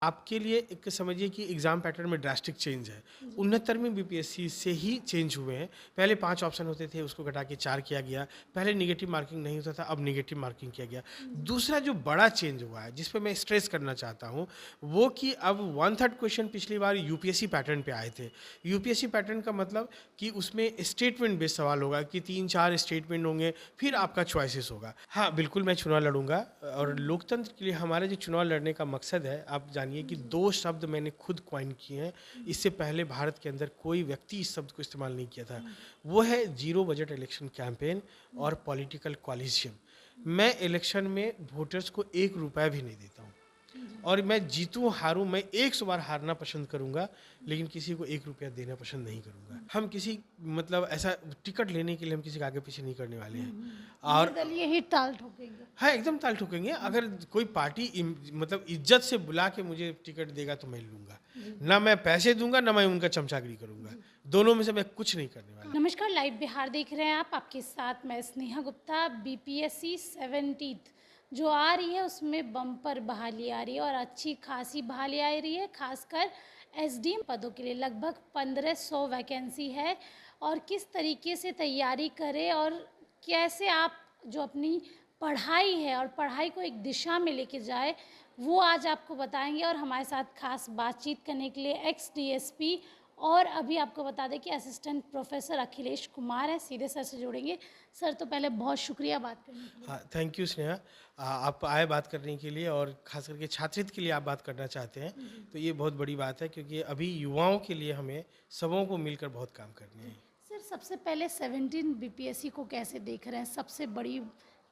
आपके लिए एक समझिए कि एग्ज़ाम पैटर्न में ड्रास्टिक चेंज है। 69वीं बीपीएससी से ही चेंज हुए हैं। पहले 5 ऑप्शन होते थे, उसको घटा के 4 किया गया। पहले नेगेटिव मार्किंग नहीं होता था, अब नेगेटिव मार्किंग किया गया। दूसरा जो बड़ा चेंज हुआ है, जिस पे मैं स्ट्रेस करना चाहता हूँ, वो कि अब 1/3 क्वेश्चन पिछली बार यूपीएससी पैटर्न पे आए थे। यूपीएससी पैटर्न का मतलब कि उसमें स्टेटमेंट बेस्ड सवाल होगा कि 3-4 स्टेटमेंट होंगे, फिर आपका चॉइसेस होगा। हाँ, बिल्कुल मैं चुनाव लड़ूँगा और लोकतंत्र के लिए हमारा जो चुनाव लड़ने का मकसद है, आप जानिए कि 2 शब्द मैंने खुद कॉइन किए हैं। इससे पहले भारत के अंदर कोई व्यक्ति इस शब्द को इस्तेमाल नहीं किया था। वो है ज़ीरो बजट इलेक्शन कैंपेन और पॉलिटिकल कॉलिशन। मैं इलेक्शन में वोटर्स को ₹1 भी नहीं देता हूँ। और मैं जीतूँ हारूँ, मैं 100 बार हारना पसंद करूँगा, लेकिन किसी को ₹1 देना पसंद नहीं करूँगा। हम किसी मतलब ऐसा टिकट लेने के लिए हम किसी के आगे पीछे नहीं करने वाले हैं। और निर्दलीय ही ताल ठोकेंगे। हाँ, एकदम ताल ठोकेंगे। अगर कोई पार्टी मतलब इज्जत से बुला के मुझे टिकट देगा तो मैं लूँगा। ना मैं पैसे दूँगा, ना मैं उनका चमचागिरी करूँगा। दोनों में से मैं कुछ नहीं करने वाला। नमस्कार, लाइव बिहार देख रहे हैं आप। आपके साथ मैं स्नेहा गुप्ता। बीपीएससी 70th जो आ रही है उसमें बम्पर बहाली आ रही है और अच्छी खासी बहाली आ रही है। खासकर एसडीएम पदों के लिए लगभग 1500 वैकेंसी है। और किस तरीके से तैयारी करें और कैसे आप जो अपनी पढ़ाई है और पढ़ाई को एक दिशा में लेके जाए, वो आज आपको बताएंगे। और हमारे साथ खास बातचीत करने के लिए एक्स डीएसपी और अभी आपको बता दें कि असिस्टेंट प्रोफेसर अखिलेश कुमार है। सीधे सर से जोड़ेंगे। सर, तो पहले बहुत शुक्रिया बात करने के लिए। हाँ, थैंक यू स्नेहा। आप आए बात करने के लिए और ख़ास करके छात्रित के लिए आप बात करना चाहते हैं, तो ये बहुत बड़ी बात है क्योंकि अभी युवाओं के लिए हमें सबों को मिलकर बहुत काम करने हैं। सर, सबसे पहले 17 बीपीएससी को कैसे देख रहे हैं? सबसे बड़ी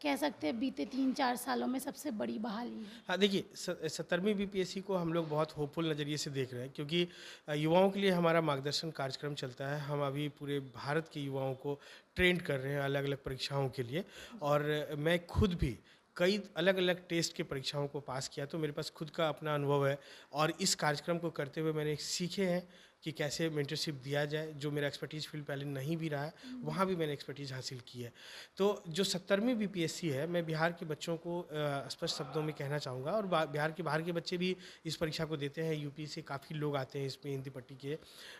कह सकते हैं बीते 3-4 सालों में सबसे बड़ी बहाली है। हाँ, देखिए 70वीं बीपीएससी को हम लोग बहुत होपफुल नज़रिए से देख रहे हैं क्योंकि युवाओं के लिए हमारा मार्गदर्शन कार्यक्रम चलता है। हम अभी पूरे भारत के युवाओं को ट्रेंड कर रहे हैं अलग-अलग परीक्षाओं के लिए और मैं खुद भी कई अलग-अलग टेस्ट के परीक्षाओं को पास किया, तो मेरे पास खुद का अपना अनुभव है और इस कार्यक्रम को करते हुए मैंने सीखे हैं कि कैसे मेंटरशिप दिया जाए। जो मेरा एक्सपर्टीज़ फील्ड पहले नहीं भी रहा है, वहाँ भी मैंने एक्सपर्टीज़ हासिल की है। तो जो 70वीं बीपीएससी है, मैं बिहार के बच्चों को स्पष्ट शब्दों में कहना चाहूँगा और बिहार के बाहर के बच्चे भी इस परीक्षा को देते हैं। यूपी से काफ़ी लोग आते हैं इसमें, हिंदी पट्टी के,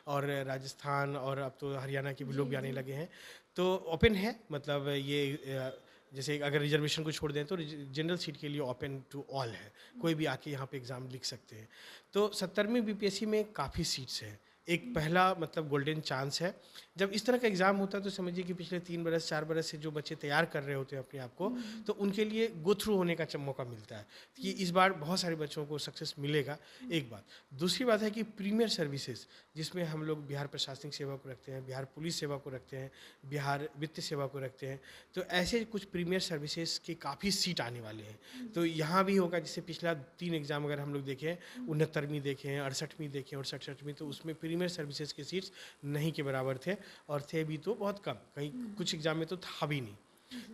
और राजस्थान और अब तो हरियाणा के भी लोग भी आने लगे हैं। तो ओपन है, मतलब ये जैसे अगर रिजर्वेशन को छोड़ दें तो जनरल सीट के लिए ओपन टू ऑल है। कोई भी आके यहाँ पे एग्ज़ाम लिख सकते हैं। तो 70वीं बीपीएससी में काफ़ी सीट्स हैं। एक पहला मतलब गोल्डन चांस है। जब इस तरह का एग्ज़ाम होता है तो समझिए कि पिछले 3 बरस 4 बरस से जो बच्चे तैयार कर रहे होते हैं अपने आप को, तो उनके लिए गो थ्रू होने का मौका मिलता है कि इस बार बहुत सारे बच्चों को सक्सेस मिलेगा, एक बात। दूसरी बात है कि प्रीमियर सर्विसेज, जिसमें हम लोग बिहार प्रशासनिक सेवा को रखते हैं, बिहार पुलिस सेवा को रखते हैं, बिहार वित्त सेवा को रखते हैं, तो ऐसे कुछ प्रीमियर सर्विसेज के काफ़ी सीट आने वाले हैं। तो यहाँ भी होगा, जैसे पिछला 3 एग्ज़ाम अगर हम लोग देखें, 69वीं देखें, 68वीं देखें और 67वीं, तो उसमें प्रीमियर सर्विसेज के सीट्स नहीं के बराबर थे और थे भी तो बहुत कम, कहीं कुछ एग्ज़ाम में तो था भी नहीं।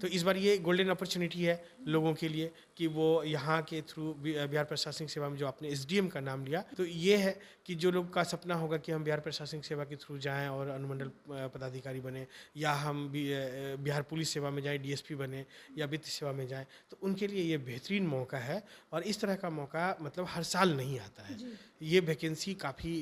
तो इस बार ये गोल्डन अपॉर्चुनिटी है लोगों के लिए कि वो यहाँ के थ्रू बिहार प्रशासनिक सेवा में, जो आपने एसडीएम का नाम लिया, तो ये है कि जो लोग का सपना होगा कि हम बिहार प्रशासनिक सेवा के थ्रू जाएं और अनुमंडल पदाधिकारी बने, या हम भी बिहार पुलिस सेवा में जाएं, डीएसपी बने, या वित्त सेवा में जाएं, तो उनके लिए ये बेहतरीन मौका है। और इस तरह का मौका मतलब हर साल नहीं आता है। ये वैकेंसी काफ़ी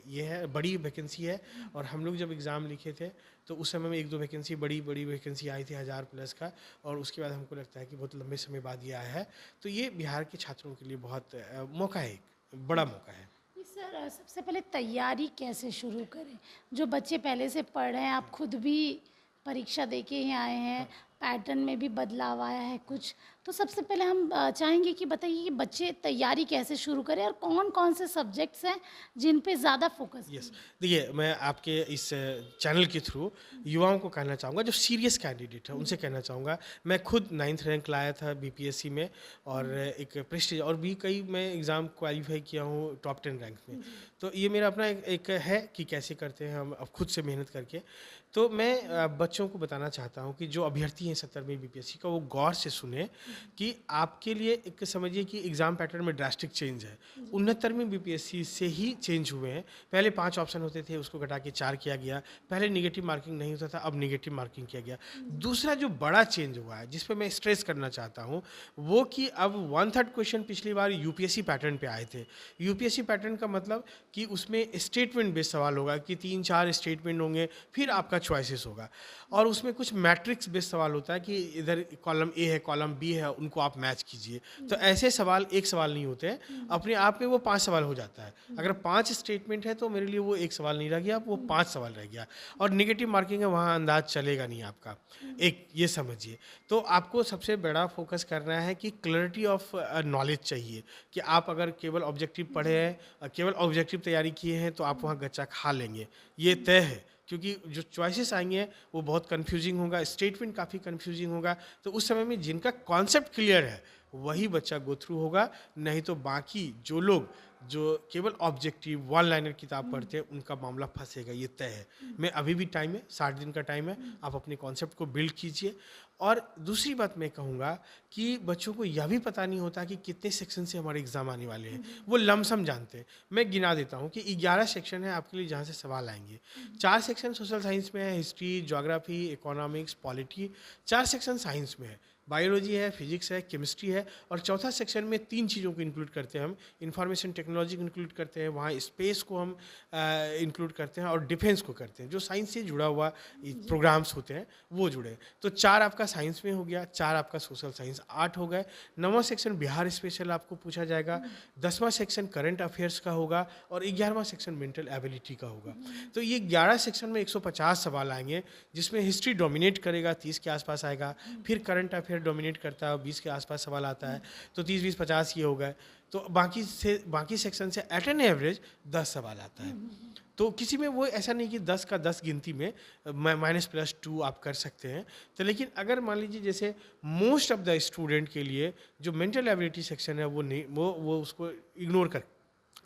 ये है, बड़ी वैकेंसी है। और हम लोग जब एग्ज़ाम लिखे थे तो उस समय में 1-2 वैकेंसी, बड़ी वैकेंसी आई थी 1000 प्लस का, और उसके बाद हमको लगता है कि बहुत लंबे समय बाद ये आया है। तो ये बिहार के छात्रों के लिए बहुत मौका है, एक बड़ा मौका है। जी सर, सबसे पहले तैयारी कैसे शुरू करें? जो बच्चे पहले से पढ़ रहे हैं, आप खुद भी परीक्षा दे के ही आए हैं, पैटर्न में भी बदलाव आया है कुछ। तो सबसे पहले हम चाहेंगे कि बताइए कि बच्चे तैयारी कैसे शुरू करें और कौन-कौन से सब्जेक्ट्स हैं जिन पे ज़्यादा फोकस यस, करें? देखिए मैं आपके इस चैनल के थ्रू युवाओं को कहना चाहूँगा, जो सीरियस कैंडिडेट है उनसे कहना चाहूँगा। मैं खुद 9th रैंक लाया था बीपीएससी में, और एक प्रेस्टीज, और भी कई मैं एग्ज़ाम क्वालिफाई किया हूँ टॉप 10 रैंक में। तो ये मेरा अपना एक है कि कैसे करते हैं हम अब खुद से मेहनत करके। तो मैं बच्चों को बताना चाहता हूँ कि जो अभ्यर्थी हैं 70वीं बीपीएससी का, वो गौर से सुने कि आपके लिए एक समझिए कि एग्ज़ाम पैटर्न में ड्रास्टिक चेंज है। 69वीं बीपीएससी से ही चेंज हुए हैं। पहले 5 ऑप्शन होते थे, उसको घटा के 4 किया गया। पहले नेगेटिव मार्किंग नहीं होता था, अब नेगेटिव मार्किंग किया गया। दूसरा जो बड़ा चेंज हुआ है, जिस पे मैं स्ट्रेस करना चाहता हूँ, वो कि अब 1/3 क्वेश्चन पिछली बार यूपीएससी पैटर्न पे आए थे। यूपीएससी पैटर्न का मतलब कि उसमें स्टेटमेंट बेस्ड सवाल होगा कि 3-4 स्टेटमेंट होंगे, फिर आपका चॉइसेस होगा। और उसमें कुछ मैट्रिक्स बेस्ड सवाल होता है कि इधर कॉलम ए है, कॉलम बी है, उनको आप मैच कीजिए। तो ऐसे सवाल एक सवाल नहीं होते हैं, अपने आप में वो 5 सवाल हो जाता है। अगर 5 स्टेटमेंट है तो मेरे लिए वो एक सवाल नहीं रह गया, वो 5 सवाल रह गया। और नेगेटिव मार्किंग है, वहाँ अंदाज चलेगा नहीं आपका। एक ये समझिए। तो आपको सबसे बड़ा फोकस करना है कि क्लैरिटी ऑफ नॉलेज चाहिए, कि आप अगर केवल ऑब्जेक्टिव पढ़े हैं, केवल ऑब्जेक्टिव तैयारी किए हैं, तो आप वहाँ गच्चा खा लेंगे, ये तय है। क्योंकि जो चॉइसेस आएंगे वो बहुत कंफ्यूजिंग होगा, स्टेटमेंट काफ़ी कंफ्यूजिंग होगा। तो उस समय में जिनका कॉन्सेप्ट क्लियर है वही बच्चा गो थ्रू होगा, नहीं तो बाकी जो लोग जो केवल ऑब्जेक्टिव वन लाइनर किताब पढ़ते हैं उनका मामला फंसेगा, ये तय है। मैं अभी भी टाइम है, 60 दिन का टाइम है, आप अपने कॉन्सेप्ट को बिल्ड कीजिए। और दूसरी बात मैं कहूँगा कि बच्चों को यह भी पता नहीं होता कि कितने सेक्शन से हमारे एग्ज़ाम आने वाले हैं, वो लमसम जानते हैं। मैं गिना देता हूँ कि 11 सेक्शन है आपके लिए जहाँ से सवाल आएंगे। 4 सेक्शन सोशल साइंस में है, history, geography, economics, polity. 4 section science में है, बायोलॉजी है, फिजिक्स है, केमिस्ट्री है। और चौथा सेक्शन में 3 चीज़ों को इंक्लूड करते हैं हम, इंफॉर्मेशन टेक्नोलॉजी को इंक्लूड करते हैं, वहाँ स्पेस को हम इंक्लूड करते हैं, और डिफेंस को करते हैं। जो साइंस से जुड़ा हुआ प्रोग्राम्स होते हैं वो जुड़े हैं। तो 4 आपका साइंस में हो गया, 4 आपका सोशल साइंस, 8 हो गए। 9वां सेक्शन बिहार स्पेशल आपको पूछा जाएगा, 10वां सेक्शन करंट अफेयर्स का होगा, और 11वां सेक्शन मेंटल एबिलिटी का होगा। तो ये 11 सेक्शन में 150 सवाल आएंगे, जिसमें हिस्ट्री डोमिनेट करेगा, 30 के आसपास आएगा। फिर करंट अफेयर डोमिनेट करता है, 20 के आसपास सवाल आता है। तो 30, 20, 50 ये हो गए। तो बाकी सेक्शन से एट एन एवरेज 10 सवाल आता है। तो किसी में वो ऐसा नहीं कि 10 का 10 गिनती में -+2 आप कर सकते हैं। तो लेकिन अगर मान लीजिए जैसे मोस्ट ऑफ द स्टूडेंट के लिए जो मेंटल एबिलिटी सेक्शन है वो नहीं, वो उसको इग्नोर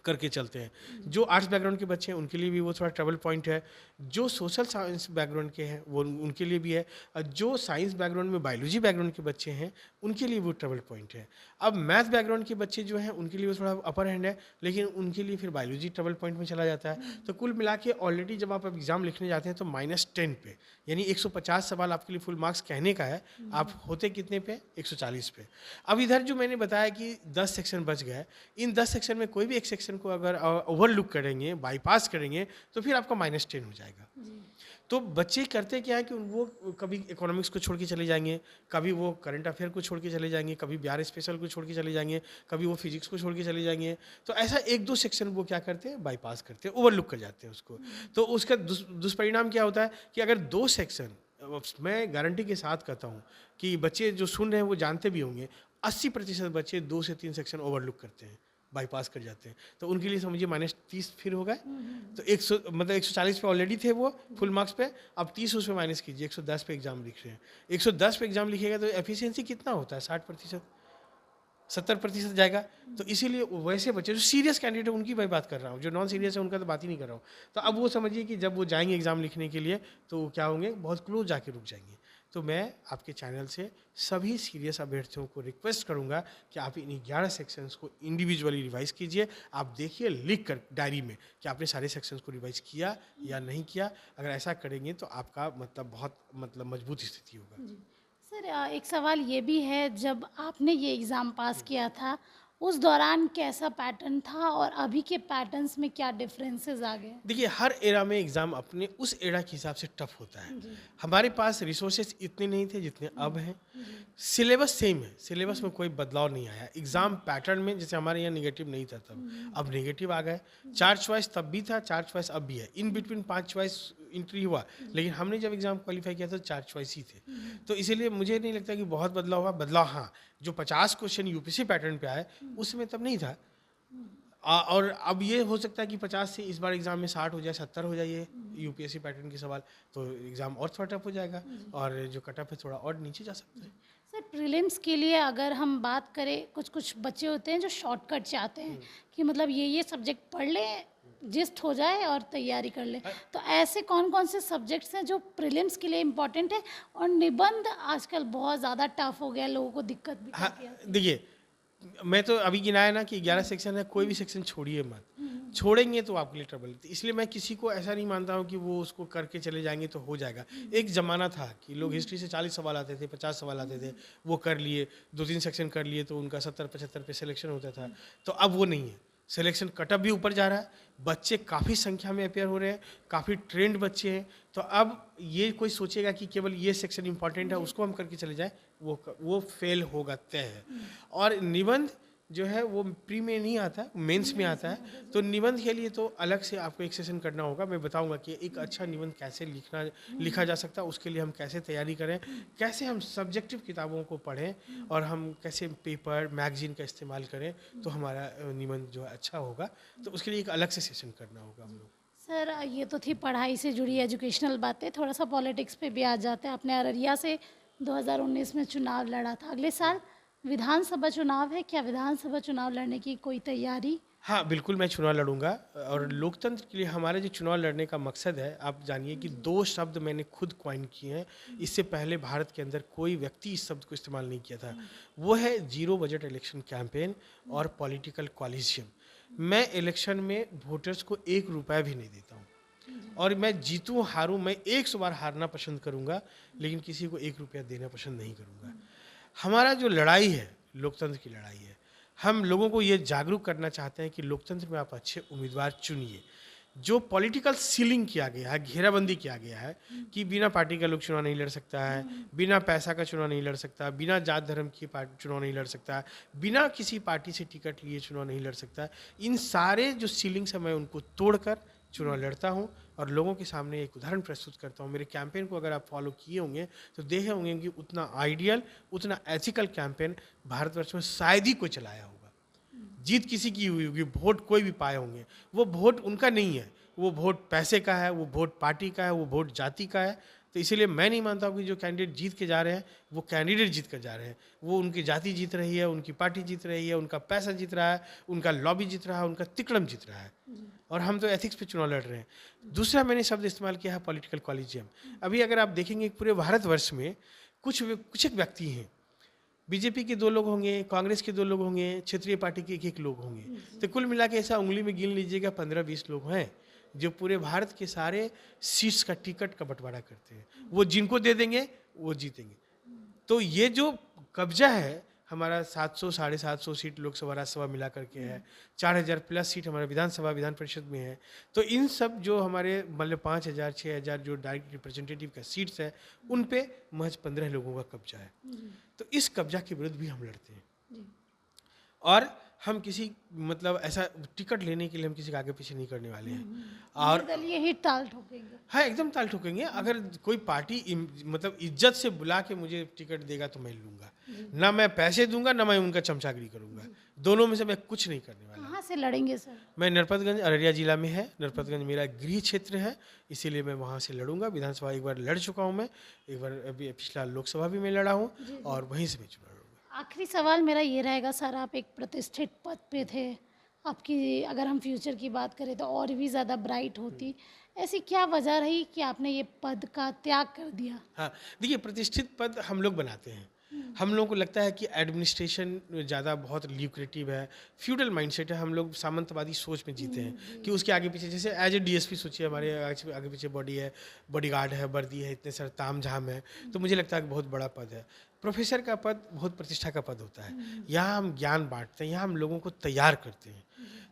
करके चलते हैं। जो आर्ट्स बैकग्राउंड के बच्चे हैं उनके लिए भी वो थोड़ा ट्रबल पॉइंट है। जो सोशल साइंस बैकग्राउंड के हैं वो उनके लिए भी है, और जो साइंस बैकग्राउंड में बायोलॉजी बैकग्राउंड के बच्चे हैं उनके लिए वो ट्रबल पॉइंट है। अब मैथ बैकग्राउंड के बच्चे जो हैं उनके लिए वो थोड़ा अपर हैंड है, लेकिन उनके लिए फिर बायोलॉजी ट्रबल पॉइंट में चला जाता है। तो कुल मिला के ऑलरेडी जब आप एग्ज़ाम लिखने जाते हैं तो -10 पे, यानी 150 सवाल आपके लिए फुल मार्क्स कहने का है, आप होते कितने पे, 140 पे। अब इधर जो मैंने बताया कि 10 सेक्शन बच गए, इन 10 सेक्शन में कोई भी एक सेक्शन को अगर ओवरलुक करेंगे, बाईपास करेंगे, तो फिर आपका -10 हो जाएगा। तो बच्चे करते क्या है कि वो कभी इकोनॉमिक्स को छोड़ के चले जाएंगे, कभी वो करंट अफेयर को छोड़ के चले जाएंगे, कभी बिहार स्पेशल को छोड़ के चले जाएंगे, कभी वो फिजिक्स को छोड़ के चले जाएंगे। तो ऐसा 1-2 सेक्शन वो क्या करते हैं, बाईपास करते हैं, ओवरलुक कर जाते हैं उसको। तो उसका दुष्परिणाम क्या होता है कि अगर 2 सेक्शन, मैं गारंटी के साथ कहता हूँ कि बच्चे जो सुन रहे हैं वो जानते भी होंगे, 80% बच्चे 2 से 3 सेक्शन ओवरलुक करते हैं, बाईपास कर जाते हैं। तो उनके लिए समझिए -30 फिर हो गए। तो 100 मतलब 140 पे ऑलरेडी थे वो फुल मार्क्स पे, अब 30 उसमें माइनस कीजिए, 110 पे एग्जाम लिख रहे हैं। 110 पे एग्जाम लिखेगा तो एफिशिएंसी कितना होता है, 60%, 70% जाएगा। तो इसीलिए वैसे बच्चे जो सीरियस कैंडिडेट है उनकी मैं बात कर रहा हूँ, जो नॉन सीरियस है उनका तो बात ही नहीं कर रहा हूँ। तो अब वो समझिए कि जब वो जाएंगे एग्जाम लिखने के लिए तो क्या होंगे, बहुत क्लोज जाके रुक जाएंगे। तो मैं आपके चैनल से सभी सीरियस अभ्यर्थियों को रिक्वेस्ट करूंगा कि आप इन 11 सेक्शंस को इंडिविजुअली रिवाइज कीजिए। आप देखिए लिख कर डायरी में कि आपने सारे सेक्शंस को रिवाइज किया या नहीं किया। अगर ऐसा करेंगे तो आपका बहुत मजबूत स्थिति होगा। सर एक सवाल ये भी है, जब आपने ये एग्ज़ाम पास किया था उस दौरान कैसा पैटर्न था और अभी के पैटर्न्स में क्या डिफरेंसेस आ गए? देखिए हर एरा में एग्ज़ाम अपने उस एरा के हिसाब से टफ होता है। हमारे पास रिसोर्सेज इतने नहीं थे जितने अब हैं। सिलेबस सेम है, सिलेबस में कोई बदलाव नहीं आया। एग्ज़ाम पैटर्न में जैसे हमारे यहाँ नेगेटिव नहीं था तब, अब नेगेटिव आ गए। 4 चॉइस तब भी था, 4 चॉइस अब भी है। इन बिटवीन 5 चॉइस एंट्री हुआ, लेकिन हमने जब एग्ज़ाम क्वालिफाई किया तो 4 चॉइस ही थे। तो इसीलिए मुझे नहीं लगता कि बहुत बदलाव हुआ। बदलाव हाँ, जो 50 क्वेश्चन यूपीसी पैटर्न पे आए उसमें तब नहीं था। और अब ये हो सकता है कि 50 से इस बार एग्ज़ाम में 60 हो जाए, 70 हो जाए यूपीएससी पैटर्न के सवाल, तो एग्ज़ाम और थोड़ा टफ हो जाएगा और जो कट ऑफ है थोड़ा और नीचे जा सकता है। सर प्रीलिम्स के लिए अगर हम बात करें, कुछ कुछ बच्चे होते हैं जो शॉर्टकट चाहते हैं कि मतलब ये सब्जेक्ट पढ़ लें जिस्ट हो जाए और तैयारी कर ले। तो ऐसे कौन कौन से सब्जेक्ट्स हैं जो प्रीलिम्स के लिए इम्पोर्टेंट है? और निबंध आजकल बहुत ज़्यादा टफ हो गया है, लोगों को दिक्कत भी हाँ, काफ़ी आती है। देखिए, मैं तो अभी गिनाया ना कि 11 सेक्शन है, कोई भी सेक्शन छोड़िए मत। छोड़ेंगे तो आपके लिए ट्रबल। इसलिए मैं किसी को ऐसा नहीं मानता हूँ कि वो उसको करके चले जाएँगे तो हो जाएगा। एक ज़माना था कि लोग हिस्ट्री से 40 सवाल आते थे, 50 सवाल आते थे, वो कर लिए, 2-3 सेक्शन कर लिए तो उनका 70-75 पे सिलेक्शन होता था। तो अब वो नहीं है। सिलेक्शन कटअप भी ऊपर जा रहा है, बच्चे काफ़ी संख्या में अपेयर हो रहे हैं, काफ़ी ट्रेंड बच्चे हैं। तो अब ये कोई सोचेगा कि केवल ये सेक्शन इम्पोर्टेंट है, उसको हम करके चले जाएँ, वो फेल होगा तय है। और निबंध जो है वो प्री में नहीं आता, मेंस में आता है। तो निबंध के लिए तो अलग से आपको एक सेशन करना होगा। मैं बताऊंगा कि एक अच्छा निबंध कैसे लिखा जा सकता है, उसके लिए हम कैसे तैयारी करें, कैसे हम सब्जेक्टिव किताबों को पढ़ें और हम कैसे पेपर मैगजीन का इस्तेमाल करें तो हमारा निबंध जो है अच्छा होगा। तो उसके लिए एक अलग से सेशन करना होगा हम लोग। सर, ये तो थी पढ़ाई से जुड़ी एजुकेशनल बातें, थोड़ा सा पॉलिटिक्स पे भी आ जाते हैं। आपने अररिया से 2019 में चुनाव लड़ा था, अगले साल विधानसभा चुनाव है, क्या विधानसभा चुनाव लड़ने की कोई तैयारी? हाँ, बिल्कुल मैं चुनाव लड़ूंगा। और लोकतंत्र के लिए हमारा जो चुनाव लड़ने का मकसद है, आप जानिए कि 2 शब्द मैंने खुद कॉइन किए हैं। इससे पहले भारत के अंदर कोई व्यक्ति इस शब्द को इस्तेमाल नहीं किया था। वो है ज़ीरो बजट इलेक्शन कैंपेन और पॉलिटिकल कॉलिशन। मैं इलेक्शन में वोटर्स को 1 रुपया भी नहीं देता हूँ। और मैं जीतूँ हारूँ, मैं 100 बार हारना पसंद करूँगा, लेकिन किसी को 1 रुपया देना पसंद नहीं करूँगा। हमारा जो लड़ाई है, लोकतंत्र की लड़ाई है। हम लोगों को ये जागरूक करना चाहते हैं कि लोकतंत्र में आप अच्छे उम्मीदवार चुनिए। जो पॉलिटिकल सीलिंग किया गया है, घेराबंदी किया गया है कि बिना पार्टी का लोग चुनाव नहीं लड़ सकता है, बिना पैसा का चुनाव नहीं लड़ सकता, बिना जात धर्म की चुनाव नहीं लड़ सकता है, बिना किसी पार्टी से टिकट लिए चुनाव नहीं लड़ सकता है। इन सारे जो सीलिंग्स है मैं उनको तोड़कर चुनाव लड़ता हूँ और लोगों के सामने एक उदाहरण प्रस्तुत करता हूँ। मेरे कैंपेन को अगर आप फॉलो किए होंगे तो देखे होंगे कि उतना आइडियल, उतना एथिकल कैंपेन भारतवर्ष में शायद ही कोई चलाया होगा। जीत किसी की हुई होगी, वोट कोई भी पाए होंगे, वो वोट उनका नहीं है, वो वोट पैसे का है, वो वोट पार्टी का है, वो वोट जाति का है। तो इसीलिए मैं नहीं मानता हूँ कि जो कैंडिडेट जीत के जा रहे हैं वो कैंडिडेट जीत कर जा रहे हैं। वो उनकी जाति जीत रही है, उनकी पार्टी जीत रही है, उनका पैसा जीत रहा है, उनका लॉबी जीत रहा है, उनका तिकड़म जीत रहा है। और हम तो एथिक्स पे चुनाव लड़ रहे हैं। दूसरा मैंने शब्द इस्तेमाल किया है पॉलिटिकल कॉलिजियम। अभी अगर आप देखेंगे पूरे भारतवर्ष में कुछ एक व्यक्ति हैं, बीजेपी के 2 लोग होंगे, कांग्रेस के 2 लोग होंगे, क्षेत्रीय पार्टी के 1-1 लोग होंगे। तो कुल मिला के ऐसा उंगली में गिन लीजिएगा 15-20 लोग हैं जो पूरे भारत के सारे सीट्स का टिकट का बंटवारा करते हैं। वो जिनको दे देंगे वो जीतेंगे। तो ये जो कब्जा है हमारा 700 साढ़े 700 सीट लोकसभा राज्यसभा मिला करके है, 4000 प्लस सीट हमारा विधानसभा विधान परिषद में है। तो इन सब जो हमारे मतलब 5000 6000 जो डायरेक्ट रिप्रेजेंटेटिव का सीट्स है उन पे महज 15 लोगों का कब्जा है। तो इस कब्जा के विरुद्ध भी हम लड़ते हैं। और हम किसी मतलब ऐसा टिकट लेने के लिए हम किसी के आगे पीछे नहीं करने वाले हैं। और निर्दलीय ही ताल ठोकेंगे। हाँ, एकदम ताल ठोकेंगे। अगर कोई पार्टी मतलब इज्जत से बुला के मुझे टिकट देगा तो मैं लूँगा। ना मैं पैसे दूंगा, ना मैं उनका चमचागिरी करूँगा। दोनों में से मैं कुछ नहीं करने वाला। कहाँ से लड़ेंगे सर? मैं नरपतगंज, अररिया जिला में है। नरपतगंज मेरा गृह क्षेत्र है, इसीलिए मैं वहाँ से लड़ूंगा। विधानसभा एक बार लड़ चुका हूँ मैं, एक बार अभी पिछला लोकसभा भी मैं लड़ा हूँ और वहीं से मैं चुनाव लड़ूंगा। आखिरी सवाल मेरा ये रहेगा सर, आप एक प्रतिष्ठित पद पे थे, आपकी अगर हम फ्यूचर की बात करें तो और भी ज़्यादा ब्राइट होती, ऐसी क्या वजह रही कि आपने ये पद का त्याग कर दिया? हाँ, देखिए प्रतिष्ठित पद हम लोग बनाते हैं। हम लोगों को लगता है कि एडमिनिस्ट्रेशन ज़्यादा बहुत ल्यूक्रेटिव है, फ्यूडल माइंडसेट है। हम लोग सामंतवादी सोच में जीते हैं कि उसके आगे पीछे, जैसे एज ए डीएसपी सोचिए, हमारे आगे पीछे बॉडी है, बॉडीगार्ड है, वर्दी है, इतने सारे ताम झाम है। तो मुझे लगता है कि बहुत बड़ा पद है। प्रोफेसर का पद बहुत प्रतिष्ठा का पद होता है। यहाँ हम ज्ञान बांटते हैं, यहाँ हम लोगों को तैयार करते हैं।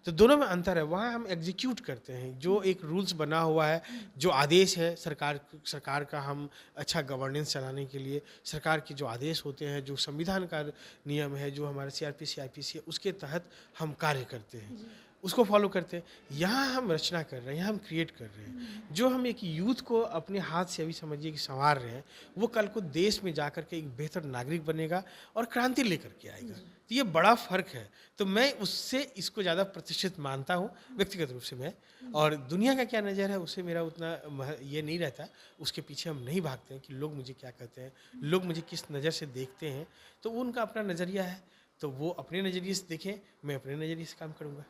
तो दोनों में अंतर है। वहाँ हम एग्जीक्यूट करते हैं, जो एक रूल्स बना हुआ है, जो आदेश है सरकार का, हम अच्छा गवर्नेंस चलाने के लिए सरकार के जो आदेश होते हैं, जो संविधान का नियम है, जो हमारे सीआरपीसी आईपीसी है, उसके तहत हम कार्य करते हैं, उसको फॉलो करते हैं। यहाँ हम रचना कर रहे हैं, यहाँ हम क्रिएट कर रहे हैं। जो हम एक यूथ को अपने हाथ से अभी समझिए कि संवार रहे हैं, वो कल को देश में जा कर के एक बेहतर नागरिक बनेगा और क्रांति लेकर के आएगा। तो ये बड़ा फर्क है। तो मैं उससे इसको ज़्यादा प्रतिष्ठित मानता हूँ व्यक्तिगत रूप से मैं। और दुनिया का क्या नज़र है उससे मेरा उतना ये नहीं रहता। उसके पीछे हम नहीं भागते हैं कि लोग मुझे क्या कहते हैं, लोग मुझे किस नज़र से देखते हैं। तो वो उनका अपना नज़रिया है, तो वो अपने नज़रिए से देखें, मैं अपने नज़रिए से काम करूँगा।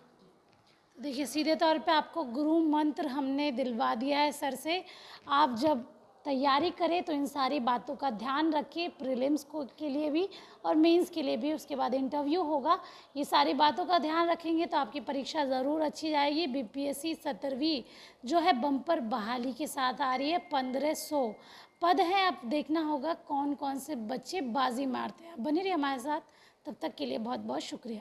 देखिए, सीधे तौर पे आपको गुरु मंत्र हमने दिलवा दिया है सर से। आप जब तैयारी करें तो इन सारी बातों का ध्यान रखिए, प्रीलिम्स को के लिए भी और मेंस के लिए भी। उसके बाद इंटरव्यू होगा, ये सारी बातों का ध्यान रखेंगे तो आपकी परीक्षा ज़रूर अच्छी जाएगी। बीपीएससी 17वीं जो है बम्पर बहाली के साथ आ रही है। 1500 पद हैं, अब देखना होगा कौन कौन से बच्चे बाजी मारते हैं। आप बने रहिए हमारे साथ, तब तक के लिए बहुत बहुत शुक्रिया।